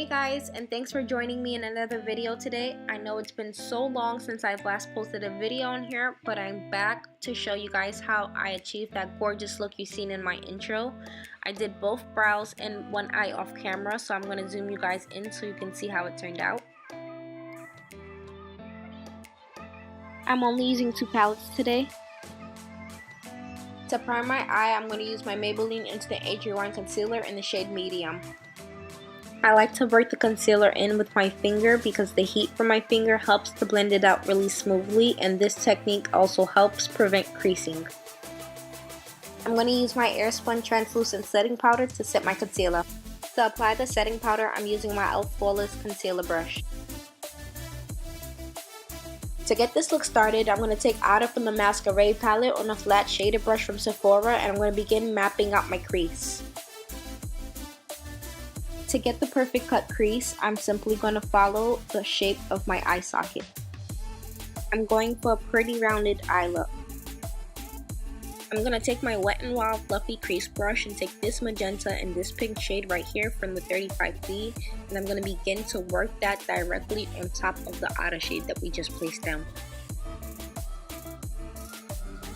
guys, and thanks for joining me in another video today. I know it's been so long since I've last posted a video on here, but I'm back to show you guys how I achieved that gorgeous look you've seen in my intro. I did both brows and one eye off camera, so I'm going to zoom you guys in so you can see how it turned out. I'm only using 2 palettes today. To prime my eye, I'm going to use my Maybelline Instant Age Rewind Concealer in the shade Medium. I like to work the concealer in with my finger because the heat from my finger helps to blend it out really smoothly, and this technique also helps prevent creasing. I'm going to use my Airspun Translucent Setting Powder to set my concealer. To apply the setting powder, I'm using my e.l.f. Poreless concealer brush. To get this look started, I'm going to take Outer from the Masquerade palette on a flat shaded brush from Sephora, and I'm going to begin mapping out my crease. To get the perfect cut crease, I'm simply going to follow the shape of my eye socket. I'm going for a pretty rounded eye look. I'm going to take my Wet n Wild fluffy crease brush and take this magenta and this pink shade right here from the 35B, and I'm going to begin to work that directly on top of the outer shade that we just placed down.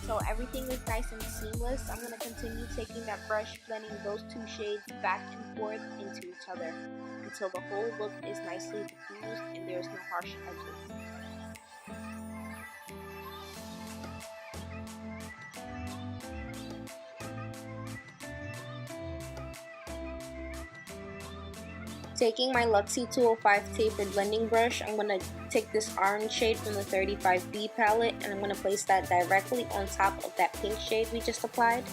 So everything is nice and seamless. I'm going to continue taking that brush, blending those two shades back and forth into each other until the whole look is nicely diffused and there's no harsh edges. Taking my Luxie 205 tapered blending brush, I'm going to take this orange shade from the 35B palette and I'm going to place that directly on top of that pink shade we just applied.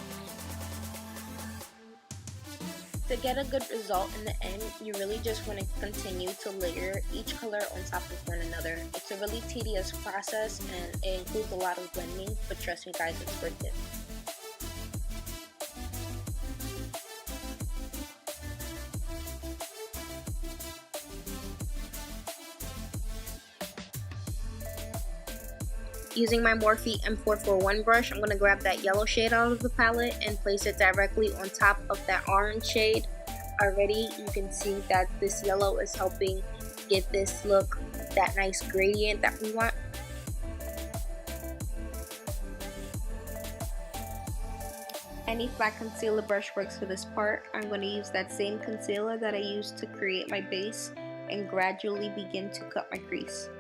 To get a good result in the end, you really just want to continue to layer each color on top of one another. It's a really tedious process and it includes a lot of blending, but trust me guys, it's worth it. Using my Morphe M441 brush, I'm going to grab that yellow shade out of the palette and place it directly on top of that orange shade. Already you can see that this yellow is helping get this look, that nice gradient that we want. Any flat concealer brush works for this part. I'm going to use that same concealer that I used to create my base and gradually begin to cut my crease.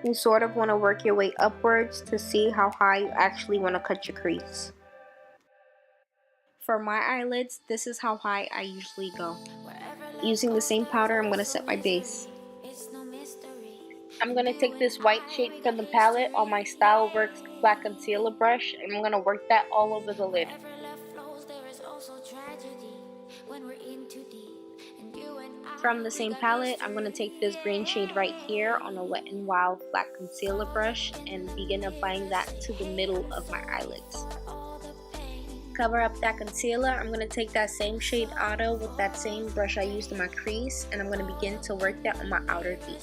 You sort of want to work your way upwards to see how high you actually want to cut your crease. For my eyelids, this is how high I usually go. Using the same powder, I'm going to set my base. I'm going to take this white shade from the palette on my Style Works flat concealer brush and I'm going to work that all over the lid. From the same palette, I'm going to take this green shade right here on a Wet n Wild flat concealer brush and begin applying that to the middle of my eyelids. Cover up that concealer. I'm going to take that same shade Outer with that same brush I used in my crease and I'm going to begin to work that on my outer V.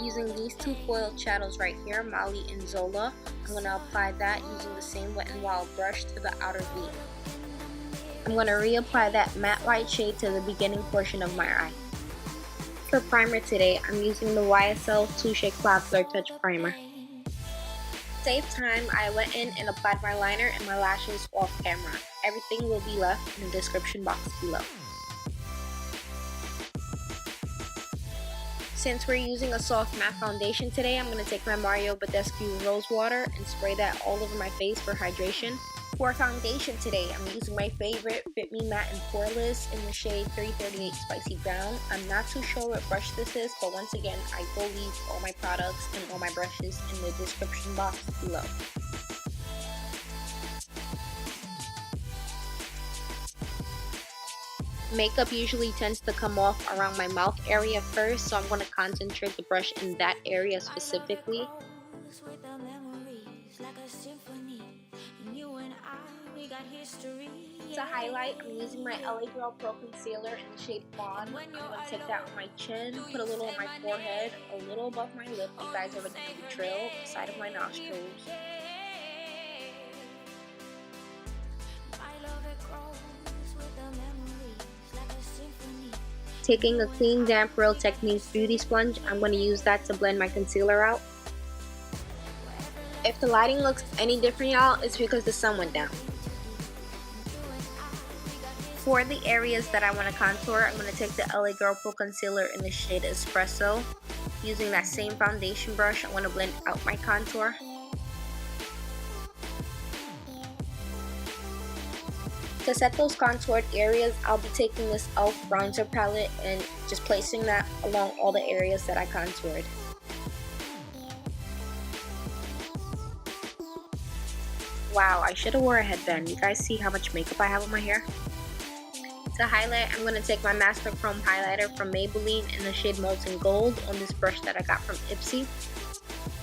Using these two foiled shadows right here, Molly and Zola, I'm going to apply that using the same Wet n Wild brush to the outer V. I'm going to reapply that matte white shade to the beginning portion of my eye. For primer today, I'm using the YSL Touche Cloud Blur Touch Primer. To save time, I went in and applied my liner and my lashes off camera. Everything will be left in the description box below. Since we're using a soft matte foundation today, I'm going to take my Mario Badescu Rose Water and spray that all over my face for hydration. For foundation today, I'm using my favorite Fit Me Matte and Poreless in the shade 338 Spicy Brown. I'm not too sure what brush this is, but once again, I will leave all my products and all my brushes in the description box below. Makeup usually tends to come off around my mouth area first, so I'm going to concentrate the brush in that area specifically. To highlight, I'm using my LA Girl Pro Concealer in the shade Fawn. I'm going to take that on my chin, put a little on my forehead, a little above my lip. You guys already know the drill, side of my nostrils. Taking a clean, damp, Real Techniques beauty sponge, I'm going to use that to blend my concealer out. If the lighting looks any different, y'all, it's because the sun went down. For the areas that I want to contour, I'm going to take the LA Girl Pro Concealer in the shade Espresso. Using that same foundation brush, I want to blend out my contour. To set those contoured areas, I'll be taking this e.l.f. bronzer palette and just placing that along all the areas that I contoured. Wow, I should have wore a headband. You guys see how much makeup I have on my hair? To highlight, I'm going to take my Master Chrome highlighter from Maybelline in the shade Molten Gold on this brush that I got from Ipsy.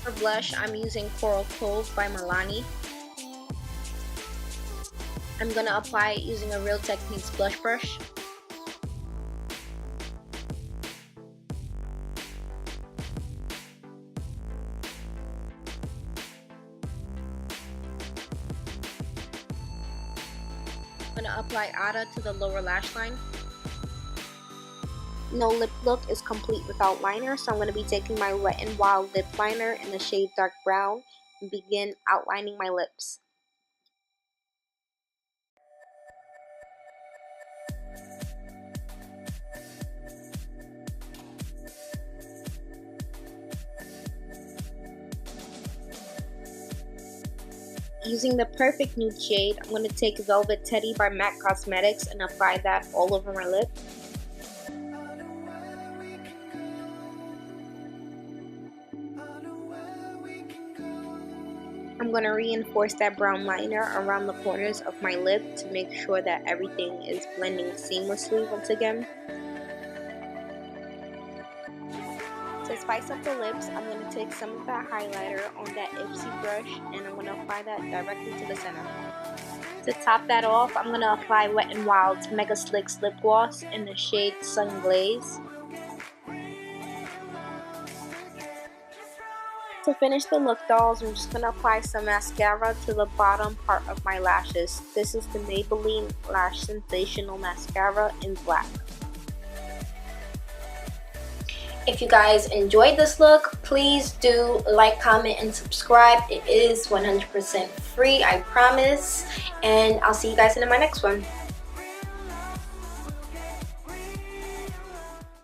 For blush, I'm using Coral Cove by Milani. I'm going to apply it using a Real Techniques blush brush. I'm going to apply Ada to the lower lash line. No lip look is complete without liner, so I'm going to be taking my Wet n Wild lip liner in the shade Dark Brown and begin outlining my lips. Using the perfect nude shade, I'm going to take Velvet Teddy by MAC Cosmetics and apply that all over my lip. I'm going to reinforce that brown liner around the corners of my lip to make sure that everything is blending seamlessly once again. To spice up the lips, I'm going to take some of that highlighter on that Ipsy brush and I'm going to apply that directly to the center. To top that off, I'm going to apply Wet n Wild's Mega Slicks Lip Gloss in the shade Sun Glaze. To finish the look, dolls, I'm just going to apply some mascara to the bottom part of my lashes. This is the Maybelline Lash Sensational Mascara in black. If you guys enjoyed this look, please do like, comment, and subscribe. It is 100% free, I promise. And I'll see you guys in my next one.